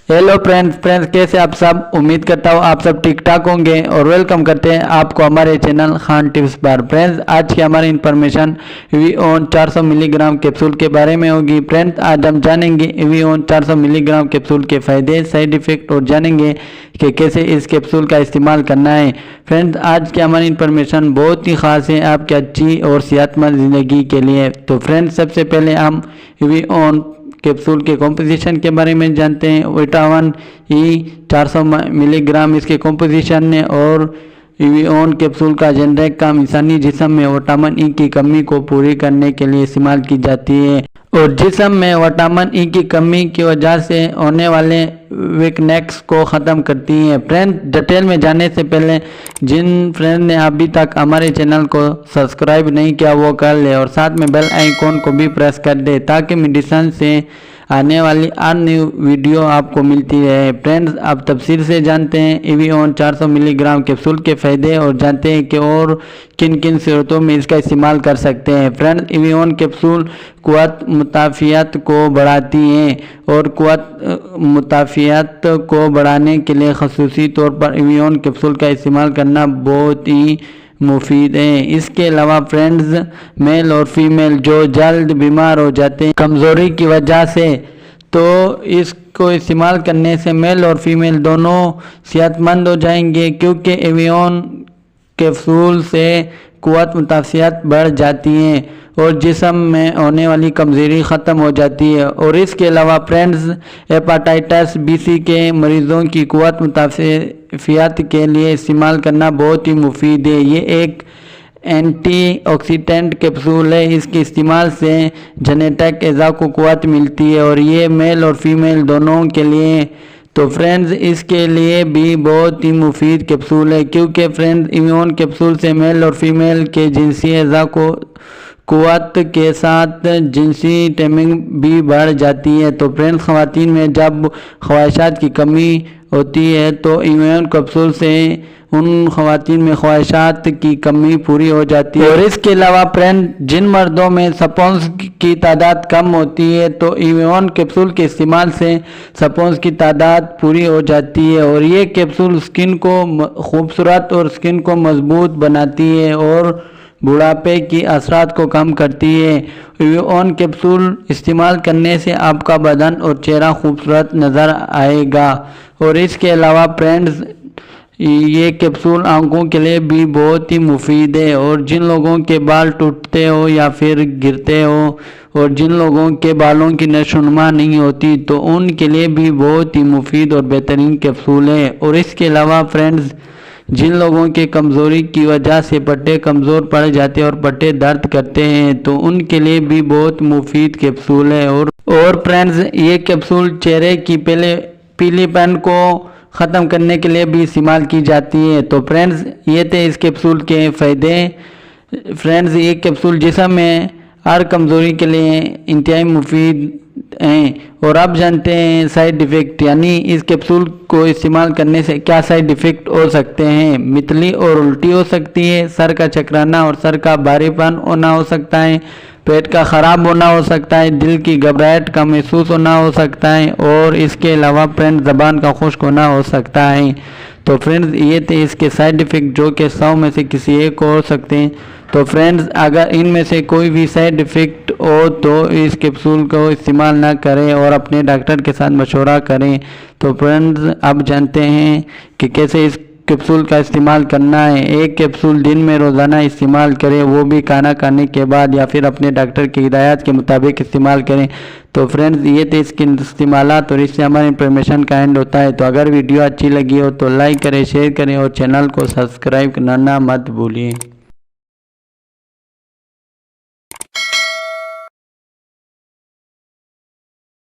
Hello friends कैसे आप सब। उम्मीद करता हूँ आप सब ठीक ठाक होंगे और वेलकम करते हैं आपको हमारे चैनल खान टिप्स पर। फ्रेंड्स आज की हमारी इन्फॉर्मेशन वीओन 400 मिलीग्राम कैप्सूल के बारे में होगी। फ्रेंड्स आज हम जानेंगे वीओन 400 मिलीग्राम कैप्सूल के फ़ायदे, साइड इफ़ेक्ट और जानेंगे कि कैसे इस कैप्सूल का इस्तेमाल करना है। फ्रेंड्स आज की हमारी इन्फॉर्मेशन बहुत ही ख़ास है आपकी अच्छी और सेहतमंद ज़िंदगी के लिए। तो फ्रेंड्स सबसे पहले हम वीओन कैप्सूल के कॉम्पोजिशन के बारे में जानते हैं। विटामिन ई 400 मिलीग्राम इसके कॉम्पोजिशन है और वीओन कैप्सूल का जेनेरिक काम इंसानी जिस्म में विटामिन ई की कमी को पूरी करने के लिए इस्तेमाल की जाती है और जिस्म में विटामिन ई की कमी की वजह से होने वाले वीकनेस को ख़त्म करती है। फ्रेंड डिटेल में जाने से पहले जिन फ्रेंड ने अभी तक हमारे चैनल को सब्सक्राइब नहीं किया वो कर ले और साथ में बेल आइकॉन को भी प्रेस कर दे ताकि मेडिसिन से आने वाली अन्य वीडियो आपको मिलती रहे। फ्रेंड्स अब तफसील से जानते हैं वीओन 400 मिलीग्राम कैप्सूल के फ़ायदे और जानते हैं कि और किन किन सूरतों में इसका इस्तेमाल कर सकते हैं। फ्रेंड्स वीओन कैप्सूल क़ुव्वत मुदाफ़ियत को बढ़ाती हैं और क़ुव्वत मुदाफ़ियत को बढ़ाने के लिए ख़ुसूसी तौर पर वीओन कैप्सूल का इस्तेमाल करना बहुत ही मुफीद है। इसके अलावा फ्रेंड्स मेल और फीमेल जो जल्द बीमार हो जाते हैं कमज़ोरी की वजह से, तो इसको इस्तेमाल करने से मेल और फीमेल दोनों सेहतमंद हो जाएंगे क्योंकि वीओन कैप्सूल से क़ुव्वत मुदाफ़ियत बढ़ जाती है और जिस्म में होने वाली कमज़ोरी ख़त्म हो जाती है। और इसके अलावा फ्रेंड्स हेपाटाइटिस बी के मरीज़ों की क़ुव्वत मुदाफ़ियत के लिए इस्तेमाल करना बहुत ही मुफीद है। ये एक एंटीऑक्सीडेंट कैप्सूल है। इसके इस्तेमाल से जेनेटिक एज़ा को क़ुव्वत मिलती है और ये मेल और फीमेल दोनों के लिए। तो फ्रेंड्स इसके लिए भी बहुत ही मुफीद कैप्सूल है क्योंकि फ्रेंड्स वीओन कैप्सूल से मेल और फीमेल के जिनसी एज़ा को क़ुव्वत के साथ जिनसी टाइमिंग भी बढ़ जाती है। तो फ्रेंड्स ख़वातीन में जब ख्वाहिशात की कमी होती है तो वीओन कैप्सूल से उन ख़वातीन में ख्वाहिशात की कमी पूरी हो जाती है। और इसके अलावा फ्रेंड जिन मर्दों में स्पर्म्स की तादाद कम होती है तो वीओन कैप्सूल के इस्तेमाल से स्पर्म्स की तादाद पूरी हो जाती है और ये कैप्सूल स्किन को खूबसूरत और स्किन को मजबूत बनाती है और बुढ़ापे की असरात को कम करती है। वीओन कैप्सूल इस्तेमाल करने से आपका बदन और चेहरा खूबसूरत नज़र आएगा। और इसके अलावा फ्रेंड्स ये कैप्सूल आंखों के लिए भी बहुत ही मुफीद है और जिन लोगों के बाल टूटते हो या फिर गिरते हो और जिन लोगों के बालों की नशोनुमा नहीं होती तो उनके लिए भी बहुत ही मुफीद और बेहतरीन कैप्सूल है। और इसके अलावा फ्रेंड्स जिन लोगों के कमज़ोरी की वजह से पट्टे कमज़ोर पड़ जाते हैं और पट्टे दर्द करते हैं तो उनके लिए भी बहुत मुफीद कैप्सूल है। और फ्रेंड्स ये कैप्सूल चेहरे की पीलीपन को ख़त्म करने के लिए भी इस्तेमाल की जाती है। तो फ्रेंड्स ये थे इस कैप्सूल के फ़ायदे। फ्रेंड्स ये कैप्सूल जिस्म में हर कमज़ोरी के लिए इंतहाई मुफीद हैं। और अब जानते हैं साइड इफ़ेक्ट, यानी इस कैप्सूल को इस्तेमाल करने से क्या साइड इफ़ेक्ट हो सकते हैं। मितली और उल्टी हो सकती है, सर का चकराना और सर का भारीपन होना हो सकता है, पेट का ख़राब होना हो सकता है, दिल की घबराहट का महसूस होना हो सकता है और इसके अलावा फ्रेंड्स ज़बान का खुश्क होना हो सकता है। तो फ्रेंड्स ये थे इसके साइड इफ़ेक्ट जो कि 100 में से किसी एक को हो सकते हैं। तो फ्रेंड्स अगर इनमें से कोई भी साइड इफ़ेक्ट हो तो इस कैप्सूल को इस्तेमाल ना करें और अपने डॉक्टर के साथ मशवरा करें। तो फ्रेंड्स अब जानते हैं कि कैसे इस कैप्सूल का इस्तेमाल करना है। एक कैप्सूल दिन में रोज़ाना इस्तेमाल करें, वो भी खाना खाने के बाद या फिर अपने डॉक्टर की हिदायत के मुताबिक इस्तेमाल करें। तो फ्रेंड्स ये थे इसके इस्तेमालात और इससे हमारी इन्फॉर्मेशन का एंड होता है। तो अगर वीडियो अच्छी लगी हो तो लाइक करें, शेयर करें और चैनल को सब्सक्राइब करना मत भूलिए।